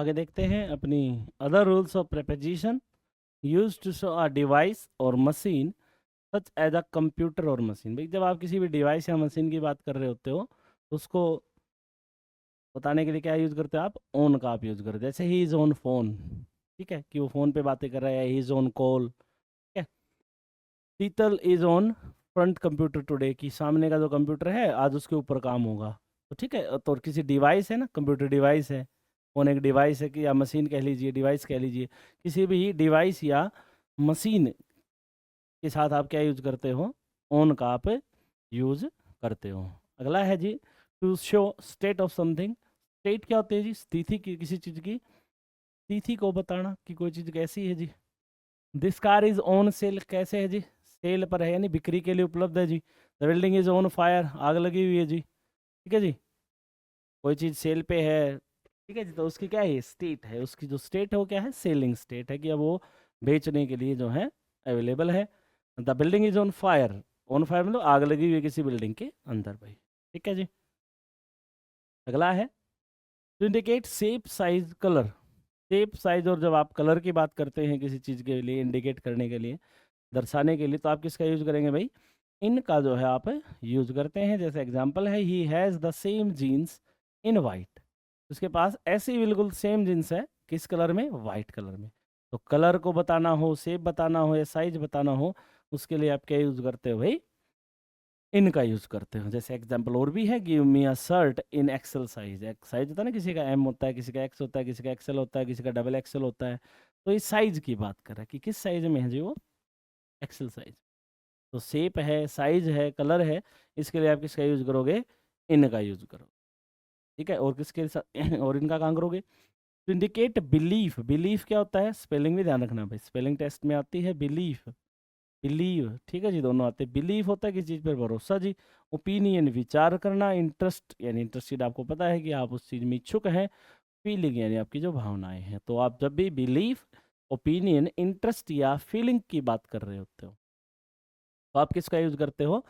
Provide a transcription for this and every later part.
आगे देखते हैं अपनी other rules of preposition use to show a device और machine such as a computer और मशीन। भाई जब आप किसी भी डिवाइस या मशीन की बात कर रहे होते हो तो उसको बताने के लिए क्या यूज़ करते हो आप? ऑन का आप यूज़ करते हो। जैसे ही इज़ ऑन फोन, ठीक है, कि वो फ़ोन पे बातें कर रहा है, ही इज़ ऑन कॉल, ठीक है। Sheetal is on front computer today, कि सामने का जो कंप्यूटर है आज उसके ऊपर काम होगा। तो ठीक है, तो किसी डिवाइस है ना, कंप्यूटर डिवाइस है, फ़ोन एक डिवाइस है, कि या मशीन कह लीजिए, डिवाइस कह लीजिए, किसी भी डिवाइस या मशीन के साथ आप क्या यूज़ करते हो? ऑन का आप यूज़ करते हो। अगला है जी, to show state of something. State क्या होती है जी? स्थिति की, किसी चीज़ की स्थिति को बताना कि कोई चीज़ कैसी है जी। This car is on sale, कैसे है जी? सेल पर है, यानी बिक्री के लिए उपलब्ध है जी। The building is on fire, आग लगी हुई है जी। ठीक है जी, कोई चीज़ सेल पे है, ठीक है जी, तो उसकी क्या है? स्टेट है। उसकी जो स्टेट है वो क्या है? सेलिंग स्टेट है, कि अब वो बेचने के लिए जो है अवेलेबल है। The building is on fire मतलब आग लगी हुई है किसी बिल्डिंग के अंदर भाई। ठीक है जी। अगला है to indicate shape size colour. Shape size, और जब आप कलर की बात करते हैं किसी चीज़ के लिए इंडिकेट करने के लिए, दर्शाने के लिए, तो आप किसका यूज़ करेंगे भाई? इनका जो है आप यूज़ करते हैं। जैसे एग्जांपल है, he has the same jeans in white. उसके पास ऐसी बिल्कुल सेम जीन्स है, किस कलर में? वाइट कलर में। तो कलर को बताना हो, शेप बताना हो या साइज बताना हो, उसके लिए आप क्या यूज़ करते हो भाई? इनका यूज़ करते हो। जैसे एग्जांपल और भी है, give me a shirt in XL size. एक साइज होता है ना, किसी का एम होता है, किसी का एक्स होता है, किसी का एक्सेल होता है, किसी का डबल एक्सेल होता है। तो इस साइज की बात कर रहा है कि किस साइज में है जी वो? XL size. तो शेप है, साइज है, कलर है, इसके लिए आप किसका यूज़ करोगे? इनका यूज़ करोगे। ठीक है, और किसके साथ और इनका कहाँ करोगे? तो इंडिकेट बिलीफ। बिलीफ क्या होता है? स्पेलिंग भी ध्यान रखना भाई, स्पेलिंग टेस्ट में आती है बिलीफ, बिलीव, ठीक है जी, दोनों आते हैं। बिलीव होता है किसी चीज़ पर भरोसा जी। ओपिनियन विचार करना। इंटरेस्ट यानी इंटरेस्टेड, आपको पता है कि आप उस चीज़ में इच्छुक हैं। फीलिंग यानी आपकी जो भावनाएं हैं। तो आप जब भी बिलीफ, ओपिनियन, इंटरेस्ट या फीलिंग की बात कर रहे होते हो तो आप किसका यूज़ करते हो?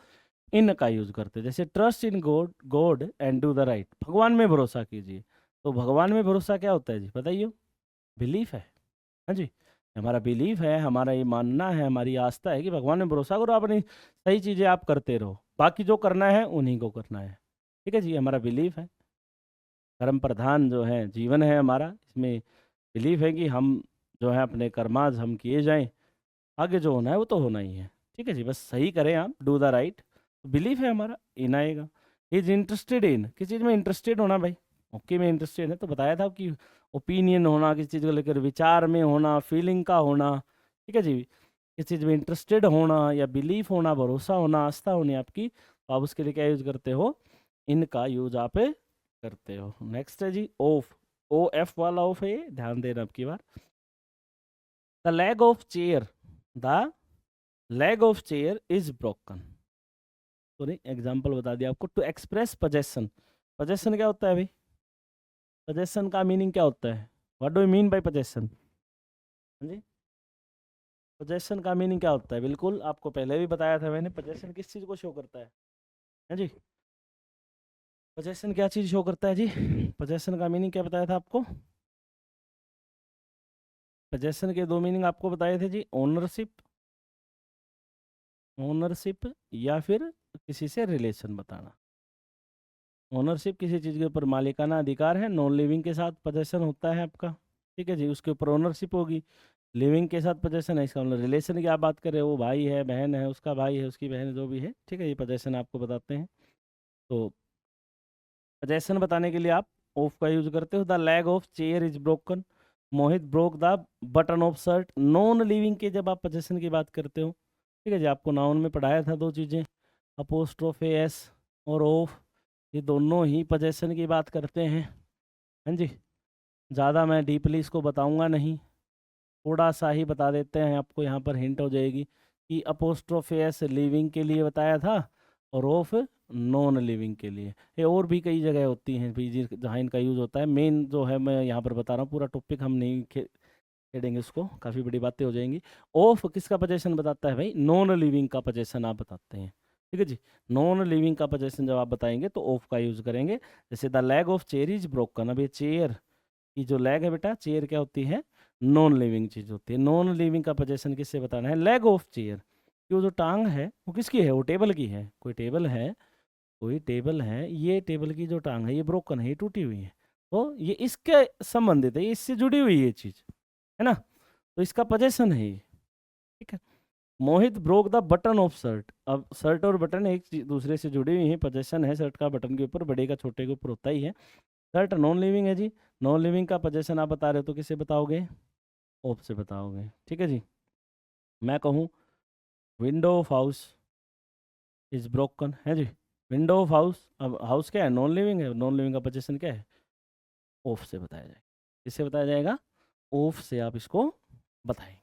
इन का यूज़ करते हैं। जैसे trust in God, God and do the right, भगवान में भरोसा कीजिए। तो भगवान में भरोसा क्या होता है जी, बताइए? बिलीफ है। हाँ जी, हमारा बिलीफ है, हमारा ये मानना है, हमारी आस्था है कि भगवान में भरोसा करो, अपनी सही चीज़ें आप करते रहो, बाकी जो करना है उन्हीं को करना है। ठीक है जी, हमारा बिलीफ है। कर्म प्रधान जो है जीवन है हमारा, इसमें बिलीफ है कि हम जो है अपने कर्माज हम किए जाएं, आगे जो होना है वो तो होना ही है। ठीक है जी, बस सही करें आप, डू द राइट। बिलीफ है हमारा, इन आएगा। इज इंटरेस्टेड इन, किस चीज़ में इंटरेस्टेड होना भाई? ओके में इंटरेस्टेड है, तो बताया था कि ओपिनियन होना, किसी चीज़ को लेकर विचार में होना, फीलिंग का होना। ठीक है जी, किस चीज़ में इंटरेस्टेड होना या बिलीफ होना, भरोसा होना, आस्था होनी आपकी, तो आप उसके लिए क्या यूज़ करते हो? इनका यूज आप करते हो। नेक्स्ट है जी ऑफ। ओ एफ वाला ऑफ है, ध्यान देना आपकी बार। The leg of chair, the leg of chair is broken. तो नहीं, एग्जाम्पल बता दिया आपको। टू एक्सप्रेस पोजेसन, पोजेसन क्या होता है भाई? पोजेसन का मीनिंग क्या होता है? What do you mean by possession? जी, पोजेसन का मीनिंग क्या होता है? बिल्कुल आपको पहले भी बताया था मैंने, पोजेसन किस चीज़ को शो करता है जी? पोजेसन क्या चीज़ शो करता है जी? पोजेसन का मीनिंग क्या बताया था आपको? पोजेसन के दो मीनिंग आपको बताए थे जी, ओनरशिप, ओनरशिप या फिर किसी से रिलेशन बताना। ओनरशिप किसी चीज़ के ऊपर मालिकाना अधिकार है, नॉन लिविंग के साथ पोजेसन होता है आपका। ठीक है जी, उसके ऊपर ओनरशिप होगी। लिविंग के साथ पोजेसन है, इसका मतलब रिलेशन की आप बात करें, वो भाई है, बहन है, उसका भाई है, उसकी बहन है, जो भी है। ठीक है, ये पोजेसन आपको बताते हैं। तो पोजेसन बताने के लिए आप ऑफ का यूज करते हो। The leg of chair is broken, Mohit broke the button of shirt. Non living के जब आप पोजेसन की बात करते हो, ठीक है जी, आपको नाउन में पढ़ाया था दो चीज़ें, अपोस्ट्रोफे एस और ऑफ, ये दोनों ही पोजेसन की बात करते हैं। हाँ जी, ज़्यादा मैं डीपली इसको बताऊंगा नहीं, थोड़ा सा ही बता देते हैं आपको, यहाँ पर हिंट हो जाएगी कि अपोस्ट्रोफे एस लिविंग के लिए बताया था और ऑफ नॉन लिविंग के लिए। ये और भी कई जगह होती हैं भी जहाँ इनका यूज़ होता है। मेन जो है मैं यहाँ पर बता रहा हूँ, पूरा टॉपिक हम नहीं छेड़ेंगे उसको, काफ़ी बड़ी बातें हो जाएंगी। ऑफ किसका पोजेसन बताता है भाई? नॉन लिविंग का पोजेसन आप बताते हैं। ठीक है जी, नॉन लिविंग का पोजेसन जब आप बताएंगे तो ऑफ का यूज़ करेंगे। जैसे the leg of chair is broken, अब ये चेयर कि जो लेग है बेटा, चेयर क्या होती है, नॉन लिविंग चीज होती है। नॉन लिविंग का पोजेशन किससे बताना है, लेग ऑफ चेयर। कि वो जो टांग है वो किसकी है, वो टेबल की है। कोई टेबल है, कोई टेबल है, ये टेबल की जो टांग है ये ब्रोकन है, ये टूटी हुई है, तो ये इसके संबंधित है, ये इससे जुड़ी हुई है ये चीज, है ना, तो इसका पोजेशन है ये। ठीक है। Mohit broke the button of shirt. अब शर्ट और बटन एक दूसरे से जुड़ी हुई है, पोजेशन है शर्ट का बटन के ऊपर, बड़े का छोटे के ऊपर होता ही है। शर्ट नॉन लिविंग है जी, नॉन लिविंग का पोजेशन आप बता रहे हो तो किससे बताओगे, ऑफ से बताओगे। ठीक है जी। मैं कहूँ window of house is broken है जी, विंडो ऑफ हाउस, अब हाउस क्या है, नॉन लिविंग है, नॉन लिविंग का पोजीशन क्या है, ऑफ से बताया जाएगा। किससे बताया जाएगा, ऑफ से आप इसको बताएंगे।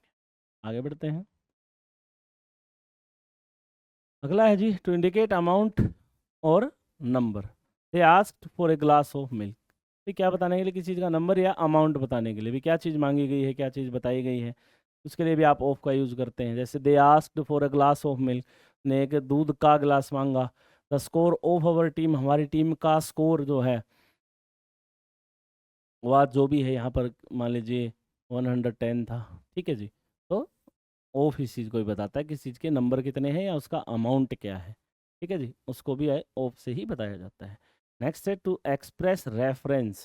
आगे बढ़ते हैं। अगला है जी, टू इंडिकेट अमाउंट और number. They asked for a glass of milk. तो क्या बताने के लिए, किसी चीज़ का नंबर या अमाउंट बताने के लिए भी, क्या चीज़ मांगी गई है, क्या चीज़ बताई गई है, उसके लिए भी आप ऑफ का यूज़ करते हैं। जैसे they asked for a glass of milk, ने एक दूध का गिलास मांगा। The score of our team, हमारी टीम का स्कोर जो है, वह जो भी है यहाँ पर मान लीजिए 110 था। ठीक है जी। तो ऑफ इस चीज़ को ही बताता है कि इस चीज़ के नंबर कितने हैं या उसका अमाउंट क्या है। ठीक है जी, उसको भी ऑफ से ही बताया जाता है। नेक्स्ट है टू एक्सप्रेस रेफरेंस।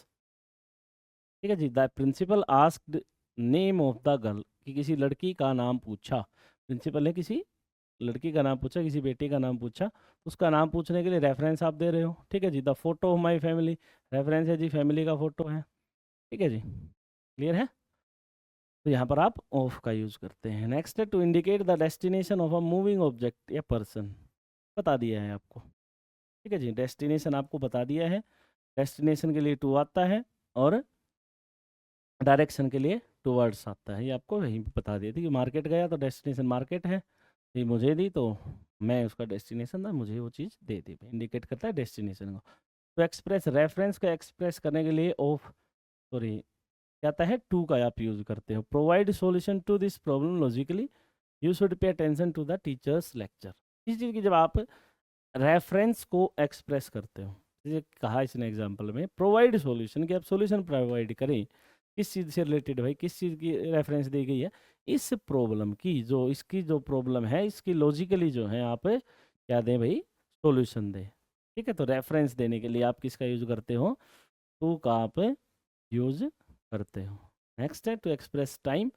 ठीक है जी, the principal asked name of the girl, कि किसी लड़की का नाम पूछा। प्रिंसिपल ने किसी लड़की का नाम पूछा, किसी बेटी का नाम पूछा, तो उसका नाम पूछने के लिए रेफरेंस आप दे रहे हो। ठीक है जी। The photo of my family, reference है जी, फैमिली का फोटो है। ठीक है जी, क्लियर है। तो यहाँ पर आप ऑफ का यूज करते हैं। नेक्स्ट है to indicate the destination of a moving object या पर्सन, बता दिया है आपको। ठीक है जी, डेस्टिनेशन आपको बता दिया है। डेस्टिनेशन के लिए टू आता है और डायरेक्शन के लिए टूवर्ड्स आता है, ये आपको वहीं पे बता दिया थी कि मार्केट गया तो डेस्टिनेशन मार्केट है, ये मुझे दी तो मैं उसका डेस्टिनेशन था, मुझे वो चीज़ दे दी, इंडिकेट करता है डेस्टिनेशन को। तो एक्सप्रेस रेफरेंस को एक्सप्रेस करने के लिए ऑफ, सॉरी क्या आता है, टू का आप यूज करते हो। Provide solution to this problem logically, you should pay attention to the teacher's lecture. इस चीज़ की जब आप रेफरेंस को एक्सप्रेस करते हो, जैसे कहा इसने एग्जाम्पल में, प्रोवाइड सॉल्यूशन, कि आप सॉल्यूशन प्रोवाइड करें, किस चीज़ से रिलेटेड भाई, किस चीज़ की रेफरेंस दी गई है, इस प्रॉब्लम की, जो इसकी जो प्रॉब्लम है इसकी लॉजिकली जो है आप क्या दें भाई, सॉल्यूशन दें। ठीक है, तो रेफरेंस देने के लिए आप किसका यूज करते हो, टू का आप यूज करते हो। नेक्स्ट है टू एक्सप्रेस टाइम।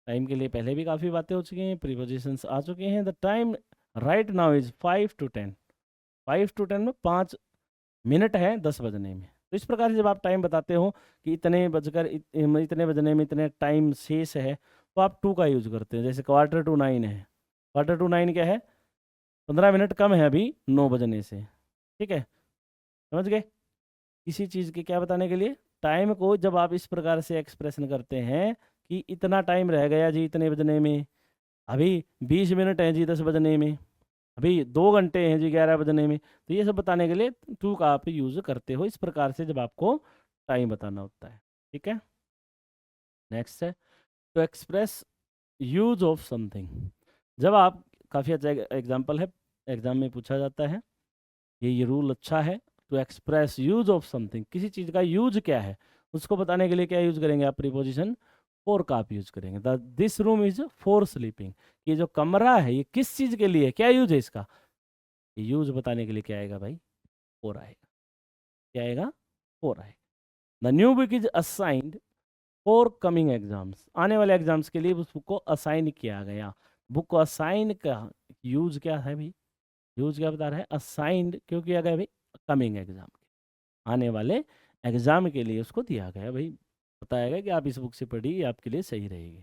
टाइम के लिए पहले भी काफ़ी बातें हो चुकी हैं, प्रीपोजिशंस आ चुके हैं। The time right now is 5 to 10, 5 to 10 में 5 मिनट है 10 बजने में। तो इस प्रकार से जब आप टाइम बताते हो कि इतने बजकर इतने बजने में इतने टाइम शेष है, तो आप टू का यूज करते हैं। जैसे 8:45 है, 8:45 क्या है, 15 मिनट कम है अभी 9 बजने से। ठीक है, समझ गए। किसी चीज़ के क्या बताने के लिए, टाइम को जब आप इस प्रकार से एक्सप्रेशन करते हैं कि इतना टाइम रह गया जी इतने बजने में, अभी 20 मिनट है जी 10 बजने में, अभी 2 घंटे हैं जी 11 बजने में, तो ये सब बताने के लिए टू का आप यूज करते हो इस प्रकार से जब आपको टाइम बताना होता है। ठीक है। नेक्स्ट है to express use of something. जब आप, काफ़ी अच्छा एग्जाम्पल है, एग्जाम में पूछा जाता है, ये रूल अच्छा है। To express use of something, किसी चीज़ का यूज क्या है उसको बताने के लिए क्या यूज करेंगे आप, प्रीपोजिशन फॉर का आप यूज करेंगे। This room is for sleeping, ये जो कमरा है ये किस चीज़ के लिए, क्या यूज है इसका, यूज बताने के लिए क्या आएगा भाई, फोर आएगा। क्या आएगा, फोर आएगा। The new book is assigned for coming exams, आने वाले एग्जाम्स के लिए उस बुक को असाइन किया गया। बुक को असाइन का यूज क्या है भाई, यूज क्या बता रहा है, असाइंड क्यों किया गया भाई, कमिंग एग्जाम, आने वाले एग्जाम के लिए उसको दिया गया भाई, बताया गया कि आप इस बुक से पढ़िए, ये आपके लिए सही रहेगी।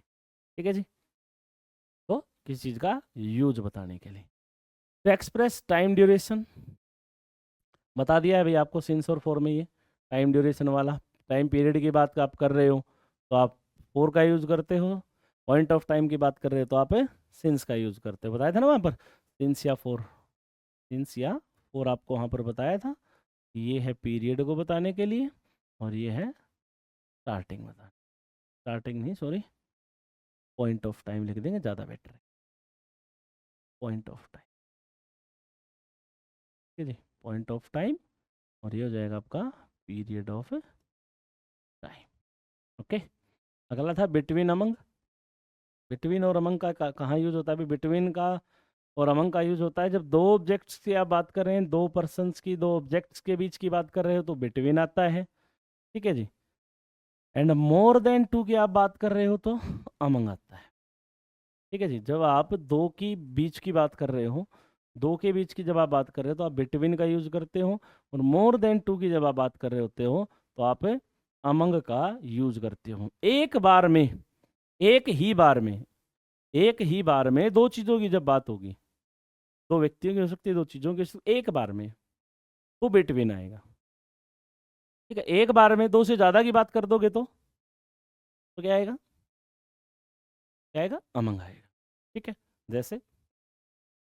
ठीक है जी। तो किसी चीज़ का यूज बताने के लिए। तो एक्सप्रेस टाइम ड्यूरेशन बता दिया है भाई आपको, सिंस और फॉर में, ये टाइम ड्यूरेशन वाला, टाइम पीरियड की बात आप कर रहे हो तो आप फोर का यूज़ करते हो, पॉइंट ऑफ टाइम की बात कर रहे हो तो आप सिंस का यूज़ करते हो। बताया था ना वहाँ पर, सिंस या फोर, सिंस या फोर आपको वहाँ पर बताया था। ये है पीरियड को बताने के लिए और ये है स्टार्टिंग बताने, स्टार्टिंग नहीं सॉरी, पॉइंट ऑफ टाइम लिख देंगे ज़्यादा बेटर है, पॉइंट ऑफ टाइम। ठीक है जी, पॉइंट ऑफ टाइम, और ये हो जाएगा आपका पीरियड ऑफ टाइम। ओके। अगला था बिटवीन अमंग। बिटवीन और अमंग का कहाँ यूज होता है? बिटवीन का और अमंग का यूज होता है जब दो ऑब्जेक्ट्स की आप बात कर रहे हैं, दो पर्सन्स की, दो ऑब्जेक्ट्स के बीच की बात कर रहे हो तो बिटवीन आता है। ठीक है जी। एंड मोर देन टू की आप बात कर रहे हो तो अमंग आता है। ठीक है जी। जब आप दो की बीच की बात कर रहे हो, दो के बीच की जब आप बात कर रहे हो तो आप बिटवीन का यूज करते हो, और मोर देन टू की जब आप बात कर रहे होते हो तो आप अमंग का यूज करते हो। एक बार में, एक ही बार में, एक ही बार में दो चीजों की जब बात होगी, दो व्यक्तियों की हो सकती है, दो चीजों की हो सकती है, एक बार में, तो बिटवीन आएगा। ठीक है। एक बार में दो से ज्यादा की बात कर दोगे तो क्या आएगा? क्या आएगा? अमंग आएगा। ठीक है। जैसे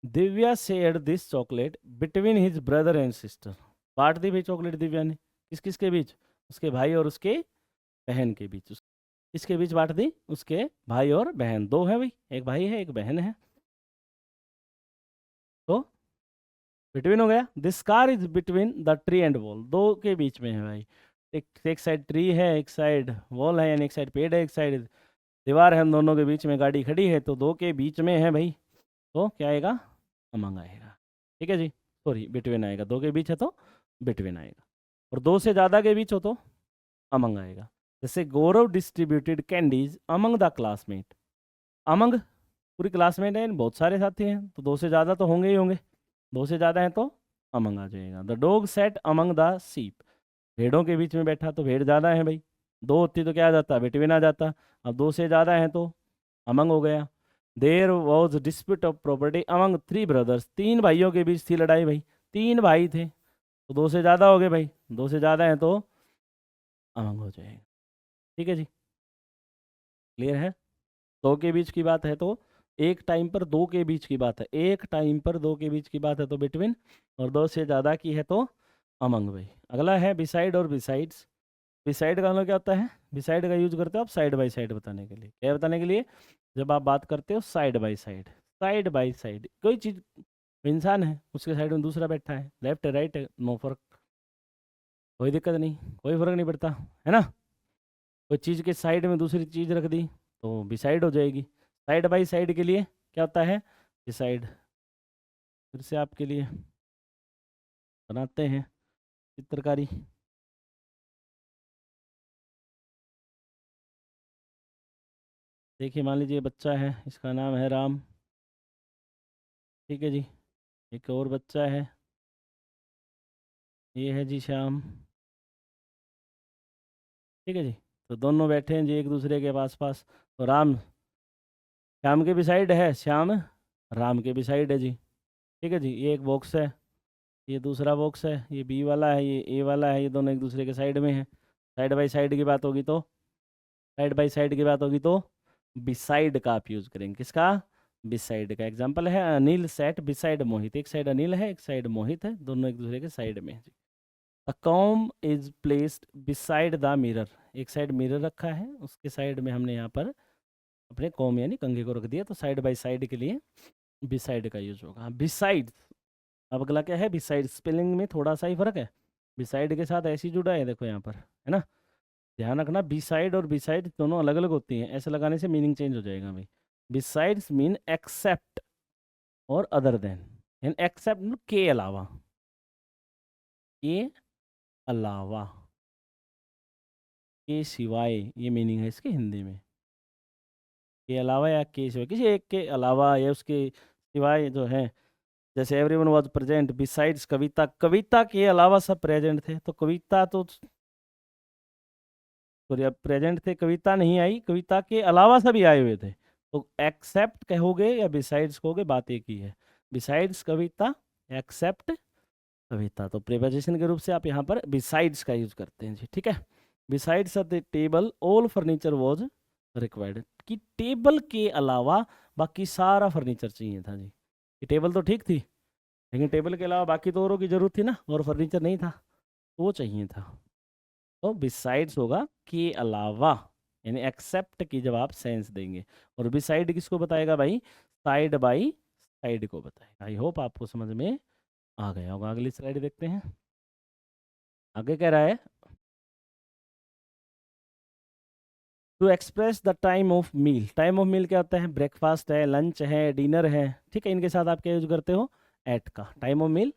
Divya shared this chocolate between his brother and sister. बांट दी भाई चॉकलेट दिव्या ने, किस किस के बीच? उसके भाई और उसके बहन के बीच। किसके बीच बांट दी? उसके भाई और बहन। दो है भाई, एक भाई है एक बहन है, तो बिटवीन हो गया। This car is between the tree and wall. दो के बीच में है भाई। एक साइड ट्री है, एक साइड वॉल है, यानी एक साइड पेड़ है, एक साइड दीवार है, हम दोनों के बीच में गाड़ी खड़ी है, तो दो के बीच में है भाई, तो क्या आएगा? अमंग आएगा। ठीक है जी। सॉरी, बिटवीन आएगा। दो के बीच है तो बिटवीन आएगा, और दो से ज़्यादा के बीच हो तो अमंग आएगा। जैसे Gaurav distributed candies among the classmate. Among पूरी क्लासमेट है, बहुत सारे साथी हैं, तो दो से ज़्यादा तो होंगे ही होंगे, दो से ज़्यादा हैं तो अमंग आ जाएगा। The dog set among the ship. भेड़ों के बीच में बैठा, तो भेड़ ज़्यादा है भाई, दो होती तो क्या आ जाता? बिटवीन आ जाता। अब दो से ज़्यादा हैं तो अमंग हो गया। There was dispute of property among three brothers. तीन भाइयों के बीच थी लड़ाई भाई, तीन भाई थे, तो दो से ज़्यादा हो गए भाई, दो से ज़्यादा हैं तो अमंग हो जाएगा। ठीक है जी। क्लियर है? दो के बीच की बात है तो, एक टाइम पर दो के बीच की बात है, एक टाइम पर दो के बीच की बात है तो बिटवीन, और दो से ज़्यादा की है तो अमंग भाई। अगला है बिसाइड और बिसाइड्स। बिसाइड का मतलब क्या होता है? बिसाइड का यूज करते हो आप साइड बाय साइड बताने के लिए। क्या बताने के लिए? जब आप बात करते हो side by side, side by side, कोई चीज़, इंसान है उसके साइड में दूसरा बैठा है, लेफ्ट है राइट है, नो फर्क, कोई दिक्कत नहीं, कोई फर्क नहीं पड़ता, है ना? कोई चीज़ के साइड में दूसरी चीज़ रख दी तो बिसाइड हो जाएगी। साइड बाय साइड के लिए क्या होता है? बिसाइड। फिर से आपके लिए बनाते हैं चित्रकारी। देखिए, मान लीजिए बच्चा है, इसका नाम है राम। ठीक है जी। एक और बच्चा है, ये है जी श्याम। ठीक है जी। तो दोनों बैठे हैं जी एक दूसरे के पास पास, तो राम श्याम के भी साइड है, श्याम राम के भी साइड है जी। ठीक है जी। ये एक बॉक्स है, ये दूसरा बॉक्स है, ये बी वाला है, ये ए वाला है, ये दोनों एक दूसरे के साइड में है। साइड बाय साइड की बात होगी तो, साइड बाय साइड की बात होगी तो बिसाइड का आप यूज करेंगे। किसका? बिसाइड का। एग्जांपल है अनिल सेट बिसाइड मोहित। एक साइड अनिल है, एक साइड मोहित है, दोनों एक दूसरे के साइड में है जी। A comb is placed beside the mirror. एक साइड मिरर रखा है, उसके साइड में हमने यहाँ पर अपने कॉम यानी कंघे को रख दिया, तो साइड बाय साइड के लिए बिसाइड का यूज होगा। बिसाइड, अब अगला क्या है? बिसाइड। स्पेलिंग में थोड़ा सा ही फर्क है, बिसाइड के साथ ऐसी जुड़ा है, देखो यहाँ पर, है ना? ध्यान रखना, बिसाइड और बिसाइड दोनों अलग अलग होती हैं, ऐसे लगाने से मीनिंग चेंज हो जाएगा भाई। बिसाइड्स मीन एक्सेप्ट और अदर देन, एंड एक्सेप्ट के अलावा, के अलावा, के सिवाय, ये मीनिंग है इसके हिंदी में। के अलावा या के सिवाय, किसी एक के अलावा या उसके सिवाय जो है। जैसे एवरीवन वाज प्रेजेंट बिसाइड्स कविता, कविता के अलावा सब प्रेजेंट थे, तो कविता तो सॉरी अब प्रेजेंट थे, कविता नहीं आई, कविता के अलावा सभी आए हुए थे, तो एक्सेप्ट कहोगे या बिसाइड्स कहोगे, बात एक ही है। बिसाइड्स कविता, एक्सेप्ट कविता, तो प्रीपोजिशन के रूप से आप यहाँ पर बिसाइड्स का यूज करते हैं जी। ठीक है। Besides the table all furniture was required, कि टेबल के अलावा बाकी सारा फर्नीचर चाहिए था जी। ये टेबल तो ठीक थी, लेकिन टेबल के अलावा बाकी तो औरों की जरूरत थी ना, और फर्नीचर नहीं था, तो वो चाहिए था। तो बिसाइड्स होगा के अलावा, यानी एक्सेप्ट की जब आप सेंस देंगे। और बिसाइड किसको बताएगा भाई? साइड बाई साइड को बताएगा। आई होप आपको समझ में आ गया होगा। अगली स्लाइड देखते हैं, आगे कह रहा है to express the time of meal, time of meal क्या होता है? ब्रेकफास्ट है, लंच है, डिनर है, ठीक है, इनके साथ आप क्या यूज करते हो? एट का। टाइम ऑफ मील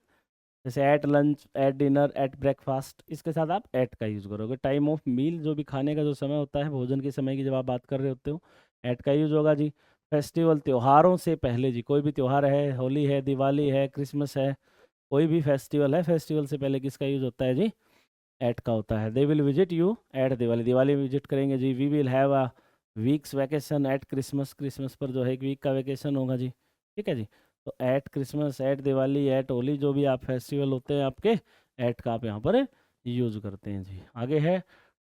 जैसे at lunch, at dinner, at breakfast, इसके साथ आप एट का यूज़ करोगे। टाइम ऑफ मील जो भी खाने का जो समय होता है, भोजन के समय की जब आप बात कर रहे होते हो, एट का यूज होगा जी। फेस्टिवल, त्योहारों से पहले जी, कोई भी त्योहार है, होली है, दिवाली है, क्रिसमस है, कोई भी फेस्टिवल है, फेस्टिवल से पहले किसका यूज होता है जी? एट का होता है। They will visit you at Diwali, Diwali visit करेंगे जी। We will have a week's vacation at Christmas, Christmas पर जो है एक वीक का वैकेशन होगा जी, ठीक है जी। तो at Christmas, at Diwali, at Holi, जो भी आप फेस्टिवल होते हैं आपके, एट का आप यहाँ पर यूज करते हैं जी। आगे है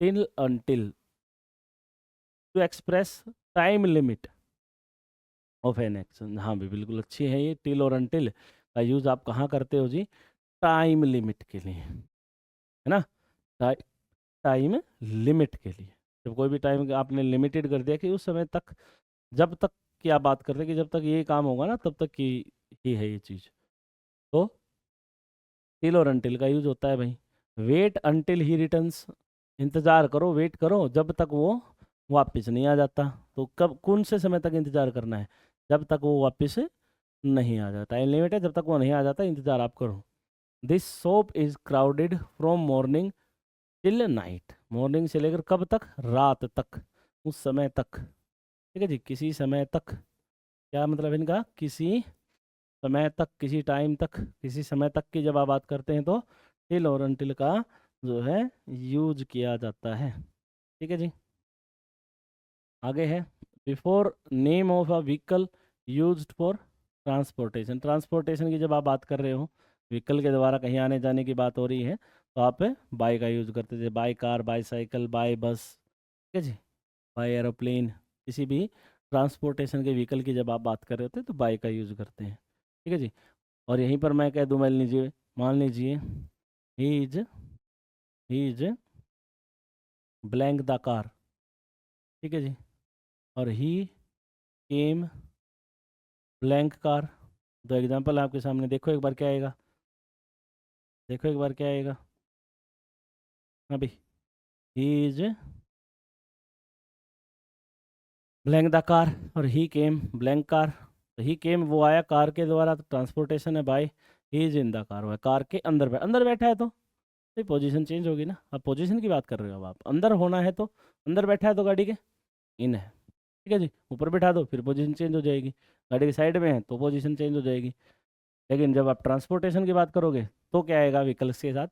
till until, to express time limit of an action. हाँ भी बिल्कुल अच्छी है ये। टिल और अनटिल का यूज आप कहाँ करते हो जी? टाइम लिमिट के लिए, है ना? टाइम लिमिट के लिए, जब कोई भी टाइम आपने लिमिटेड कर दिया कि उस समय तक, जब तक की आप बात करते हैं कि जब तक ये काम होगा ना तब तक की ही है ये चीज़, तो टिल और अनटिल का यूज होता है भाई। वेट अनटिल ही रिटर्न्स, इंतज़ार करो, वेट करो जब तक वो वापस नहीं आ जाता। तो कब, कौन से समय तक इंतज़ार करना है? जब तक वो वापस नहीं आ जाता। टाइम लिमिट है, जब तक वो नहीं आ जाता इंतज़ार आप करो। This shop is crowded from morning till night, morning से लेकर कब तक? रात तक, उस समय तक, ठीक है जी, किसी समय तक। क्या मतलब इनका? किसी समय तक, किसी टाइम तक, किसी समय तक की जब आप बात करते हैं तो टिल और अनटिल का जो है यूज किया जाता है, ठीक है जी। आगे है before name of a vehicle used for transportation, transportation की जब आप बात कर रहे हो, व्हीकल के द्वारा कहीं आने जाने की बात हो रही है, तो आप बाय का यूज करते थे। By car, by cycle, by bus, ठीक है जी, बाय एरोप्लेन, किसी भी ट्रांसपोर्टेशन के व्हीकल की जब आप बात कर रहे होते हैं तो बाय का यूज करते हैं, ठीक है जी। और यहीं पर मैं कह दूँ, मान लीजिए he is blank the car, ठीक है जी, और ही केम ब्लैंक कार। दो एग्जांपल आपके सामने, देखो एक बार क्या आएगा, देखो एक बार क्या आएगा अभी। He is blank the car और ही केम ब्लैंक कार। तो ही केम वो आया कार के द्वारा, तो ट्रांसपोर्टेशन है by. He is in the car, वो है कार के अंदर अंदर बैठा है, तो पोजीशन चेंज होगी ना। अब पोजीशन की बात कर रहे हो, अब आप अंदर होना है तो अंदर बैठा है तो गाड़ी के इन है, ठीक है जी। ऊपर बैठा दो फिर पोजीशन चेंज हो जाएगी, गाड़ी के साइड में है तो पोजीशन चेंज हो जाएगी। लेकिन जब आप ट्रांसपोर्टेशन की बात करोगे तो क्या आएगा? व्हीकल्स के साथ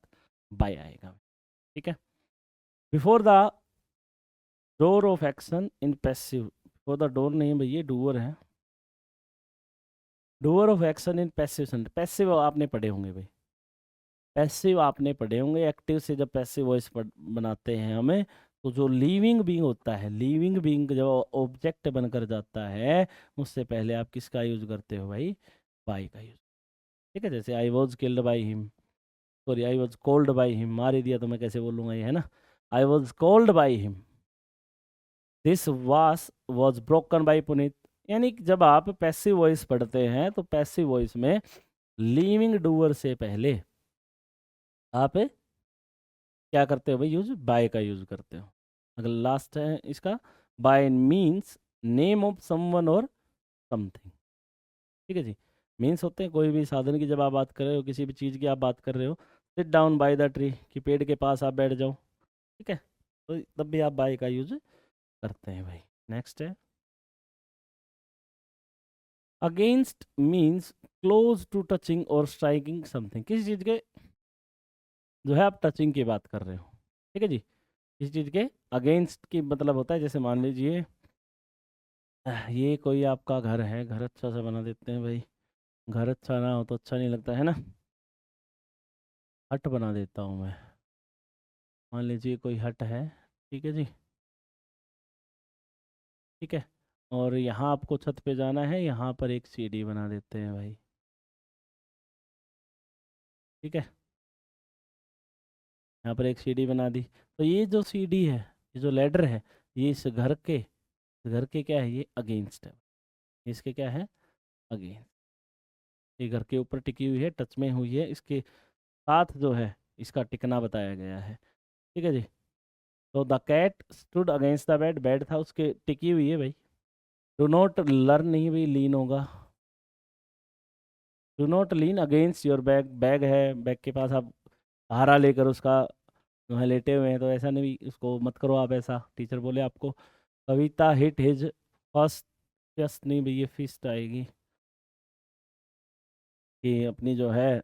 बाय आएगा, ठीक है। Before the door of action in passive, before the door नहीं भाई, ये डूअर है। Doer of action in passive sentence, passive आपने पढ़े होंगे भाई, पैसिव आपने पढ़े होंगे। एक्टिव से जब पैसिव वॉइस बनाते हैं हमें, तो जो लिविंग बीइंग होता है, लिविंग बीइंग जब ऑब्जेक्ट बनकर जाता है, उससे पहले आप किसका यूज करते हो भाई? बाई का यूज, ठीक है। जैसे I was killed by him, sorry I was cold by him, मार ही दिया तो मैं कैसे बोलूँगा ये, है ना। I was cold by him, this was broken by Puneet. यानी कि जब आप पैसिव वॉइस पढ़ते हैं तो पैसिव वॉइस में लिविंग डूअर से पहले आप क्या करते हो भाई? यूज बाय का यूज करते हो। अगर लास्ट है इसका, bye means name of someone और समथिंग, ठीक है जी। मीन्स होते हैं कोई भी साधन की जब आप बात कर रहे हो, किसी भी चीज़ की आप बात कर रहे हो, sit down by the tree, कि पेड़ के पास आप बैठ जाओ, ठीक है, तो तब भी आप बाय का यूज करते हैं भाई। नेक्स्ट है against, means close to touching और स्ट्राइकिंग समथिंग, किसी चीज़ के जो है आप टचिंग की बात कर रहे हो, ठीक है जी। किसी चीज़ के अगेंस्ट की मतलब होता है, जैसे मान लीजिए ये कोई आपका घर है, घर अच्छा सा बना देते हैं भाई, घर अच्छा ना हो तो अच्छा नहीं लगता है ना। हट बना देता हूँ मैं, मान लीजिए कोई हट है, ठीक है जी, ठीक है। और यहाँ आपको छत पे जाना है, यहाँ पर एक सीढ़ी बना देते हैं भाई, ठीक है, यहाँ पर एक सीढ़ी बना दी। तो ये जो सीढ़ी है, ये जो लेडर है, ये इस घर के क्या है? ये अगेंस्ट है, इसके क्या है? अगेंस्ट। ये घर के ऊपर टिकी हुई है, टच में हुई है, इसके साथ जो है इसका टिकना बताया गया है, ठीक है जी। तो the cat stood against the bed, bed था उसके टिकी हुई है भाई। डू नॉट लर्न नहीं भाई, लीन होगा। Do not lean against your bag, bag है, बैग के पास आप सहारा लेकर उसका वहाँ लेटे हुए हैं, तो ऐसा नहीं, उसको मत करो आप ऐसा, टीचर बोले आपको। कविता हिट हिज फर्स्ट, जस्ट नहीं भैया फिस्ट आएगी कि अपनी जो है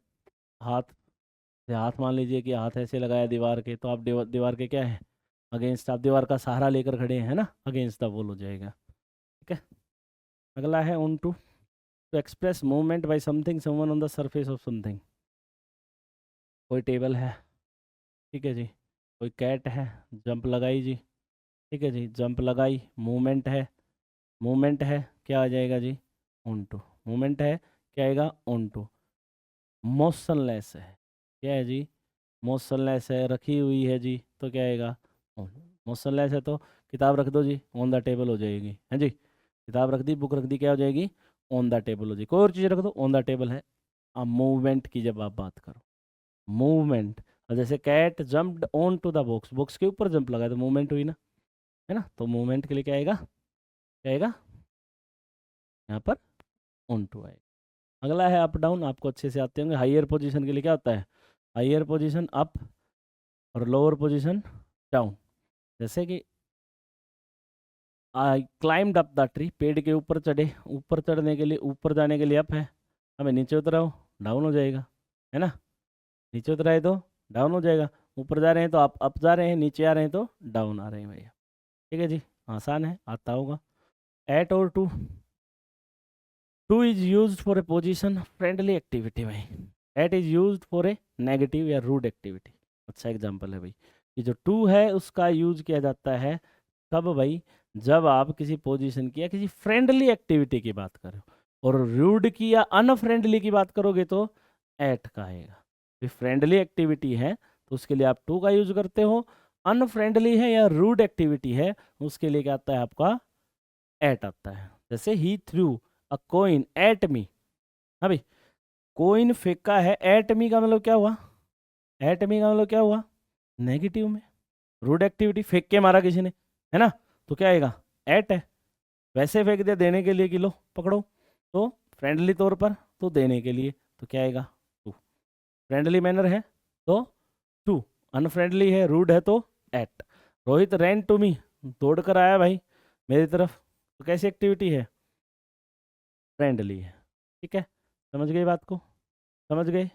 हाथ से, हाथ मान लीजिए कि हाथ ऐसे लगाया दीवार के, तो आप दीवार के क्या है, अगेंस्ट, आप दीवार का सहारा लेकर खड़े हैं ना, अगेंस्ट द वॉल हो जाएगा। ठीक है, अगला है on to express movement by something someone on the surface of something. कोई टेबल है, ठीक है जी, कोई कैट है, जंप लगाई जी, ठीक है जी, जंप लगाई, मूवमेंट है, मूवमेंट है, क्या आ जाएगा जी, ऑन टू, मूवमेंट है, क्या आएगा, ऑन टू। मोशनलेस है, क्या है जी, मोशनलेस है, रखी हुई है जी, तो क्या आएगा, ऑन। मोशनलेस है तो किताब रख दो जी, ऑन द टेबल हो जाएगी, है जी, किताब रख दी, बुक रख दी, क्या हो जाएगी, ऑन द टेबल हो जाएगी। कोई और चीज़ रख दो, ऑन द टेबल है। अब मूवमेंट की जब आप बात करो, मूवमेंट, और जैसे cat jumped on to the box, box के ऊपर जंप लगा तो मूवमेंट हुई ना, है ना, तो मूवमेंट के लिए क्या आएगा, क्या आएगा यहाँ पर, ऑन टू आएगा। अगला है अप डाउन, आपको अच्छे से आते होंगे। हाइयर पोजीशन के लिए क्या होता है, हाइयर पोजीशन अप और लोअर पोजीशन डाउन। जैसे कि आई क्लाइम्ड अप द ट्री, पेड़ के ऊपर चढ़े, ऊपर चढ़ने के लिए, ऊपर जाने के लिए अप है, हमें नीचे उतराओ डाउन हो जाएगा, है ना, नीचे उतराए तो डाउन हो जाएगा, ऊपर जा रहे हैं तो आप अप जा रहे हैं, नीचे आ रहे हैं तो डाउन आ रहे हैं भैया। ठीक है जी, आसान है, आता होगा। एट और to, to is use for a position friendly activity भाई, at is use for a negative या रूड एक्टिविटी। अच्छा एग्जाम्पल है भाई, ये जो टू है उसका यूज किया जाता है कब भाई, जब आप किसी पोजीशन की या किसी फ्रेंडली एक्टिविटी की बात करो, और रूड की या अनफ्रेंडली की बात करोगे तो एट का आएगा। फ्रेंडली एक्टिविटी है तो उसके लिए आप टू का यूज करते हो, अनफ्रेंडली है या रूड एक्टिविटी है उसके लिए क्या आता है आपका, एट आता है। जैसे ही threw a coin at me, हाँ भाई, कोइन फेंका है, एट मी का मतलब क्या हुआ, एट मी का मतलब क्या हुआ, नेगेटिव में, रूड एक्टिविटी, फेंक के मारा किसी ने, है ना, तो क्या आएगा, एट है। वैसे फेंक दिया देने के लिए कि लो पकड़ो, तो फ्रेंडली तौर पर, तो देने के लिए, तो क्या आएगा, टू। फ्रेंडली मैनर है तो टू, अनफ्रेंडली है, रूड है तो at. Rohit ran to me, दौड़ कर आया भाई मेरी तरफ, तो कैसी एक्टिविटी है, फ्रेंडली है। ठीक है, समझ गए बात को, समझ गए,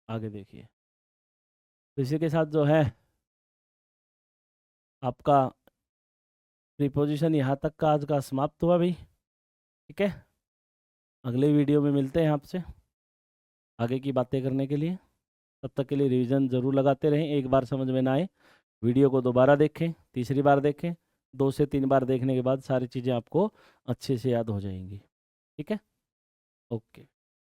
आगे देखिए। तो इसी के साथ जो है आपका प्रीपोजिशन यहाँ तक का आज का समाप्त हुआ भाई। ठीक है, अगले वीडियो में मिलते हैं आपसे आगे की बातें करने के लिए। तब तक के लिए रिवीजन ज़रूर लगाते रहें, एक बार समझ में ना आए वीडियो को दोबारा देखें, तीसरी बार देखें, 2 से 3 बार देखने के बाद सारी चीज़ें आपको अच्छे से याद हो जाएंगी। ठीक है, ओके।